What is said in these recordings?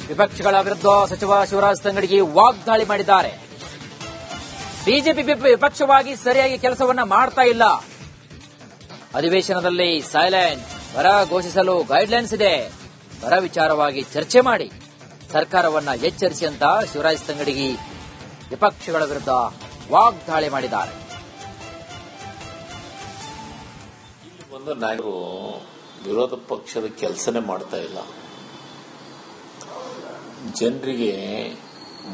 ವಿಪಕ್ಷಗಳ ವಿರುದ್ಧ ಸಚಿವ ಶಿವರಾಜ್ ತಂಗಡಗಿ ವಾಗ್ದಾಳಿ ಮಾಡಿದ್ದಾರೆ. ಬಿಜೆಪಿ ವಿಪಕ್ಷವಾಗಿ ಸರಿಯಾಗಿ ಕೆಲಸವನ್ನ ಮಾಡ್ತಾ ಇಲ್ಲ. ಅಧಿವೇಶನದಲ್ಲಿ ಸೈಲೆಂಟ್. ಬರ ಘೋಷಿಸಲು ಗೈಡ್ಲೈನ್ಸ್ ಇದೆ. ಬರ ವಿಚಾರವಾಗಿ ಚರ್ಚೆ ಮಾಡಿ ಸರ್ಕಾರವನ್ನ ಎಚ್ಚರಿಸಿ ಅಂತ ಶಿವರಾಜ್ ತಂಗಡಗಿ ವಿಪಕ್ಷಗಳ ವಿರುದ್ಧ ವಾಗ್ದಾಳಿ ಮಾಡಿದ್ದಾರೆ. ಒಂದು ನಾಯಕರು ವಿರೋಧ ಪಕ್ಷದ ಕೆಲಸನೇ ಮಾಡ್ತಾ ಇಲ್ಲ. ಜನರಿಗೆ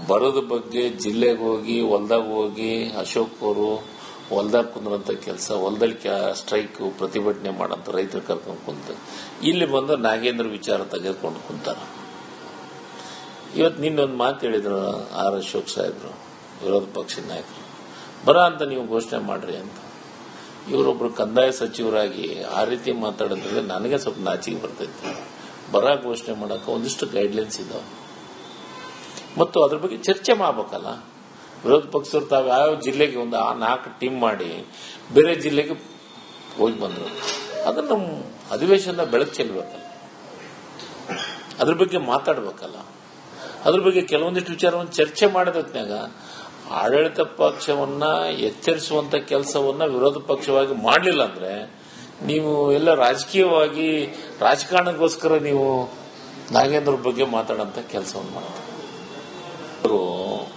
ಬರದ ಬಗ್ಗೆ ಜಿಲ್ಲೆಗೆ ಹೋಗಿ ಹೊಲದಾಗ ಹೋಗಿ ಅಶೋಕ್ ಅವರು ಹೊಲದಾಗ ಕುಂದ್ರಂತ ಕೆಲಸ, ಹೊಲದಲ್ಲಿ ಸ್ಟ್ರೈಕ್ ಪ್ರತಿಭಟನೆ ಮಾಡಂತ ರೈತರು ಕರ್ಕೊಂಡು ಕುಂತ ಇಲ್ಲಿ ಬಂದು ನಾಗೇಂದ್ರ ವಿಚಾರ ತೆಗೆದುಕೊಂಡು ಕುಂತಾರ. ಇವತ್ತು ನಿನ್ನೊಂದು ಮಾತು ಹೇಳಿದ್ರು ಆರ್ ಅಶೋಕ್ ಸಾಹೇಬ್ರು, ವಿರೋಧ ಪಕ್ಷದ ನಾಯಕರು, ಬರ ಅಂತ ನೀವು ಘೋಷಣೆ ಮಾಡ್ರಿ ಅಂತ. ಇವರೊಬ್ರು ಕಂದಾಯ ಸಚಿವರಾಗಿ ಆ ರೀತಿ ಮಾತಾಡಿದ್ರೆ ನನಗೆ ಸ್ವಲ್ಪ ನಾಚಿಕೆ ಬರ್ತೈತೆ. ಬರ ಘೋಷಣೆ ಮಾಡಕ್ಕೆ ಒಂದಿಷ್ಟು ಗೈಡ್ಲೈನ್ಸ್ ಇದಾವೆ ಮತ್ತು ಅದ್ರ ಬಗ್ಗೆ ಚರ್ಚೆ ಮಾಡಬೇಕಲ್ಲ. ವಿರೋಧ ಪಕ್ಷದವ್ರು ತಾವು ಯಾವ ಜಿಲ್ಲೆಗೆ ಒಂದು 4 ಟೀಮ್ ಮಾಡಿ ಬೇರೆ ಜಿಲ್ಲೆಗೆ ಹೋಗಿ ಬಂದರು. ಅದನ್ನ ನಮ್ಮ ಅಧಿವೇಶನದ ಬೆಳಕು ಚೆಲ್ಲಬೇಕಲ್ಲ, ಅದ್ರ ಬಗ್ಗೆ ಮಾತಾಡಬೇಕಲ್ಲ. ಅದ್ರ ಬಗ್ಗೆ ಕೆಲವೊಂದಿಷ್ಟು ವಿಚಾರವನ್ನು ಚರ್ಚೆ ಮಾಡೋದಕ್ನಾಗ ಆಡಳಿತ ಪಕ್ಷವನ್ನ ಎಚ್ಚರಿಸುವಂತ ಕೆಲಸವನ್ನ ವಿರೋಧ ಪಕ್ಷವಾಗಿ ಮಾಡಲಿಲ್ಲ ಅಂದ್ರೆ ನೀವು ಎಲ್ಲ ರಾಜಕೀಯವಾಗಿ ರಾಜಕಾರಣಕ್ಕೋಸ್ಕರ ನೀವು ನಾಗೇಂದ್ರ ಬಗ್ಗೆ ಮಾತಾಡಂತ ಕೆಲಸವನ್ನು ಮಾಡ್ತಾರೆ.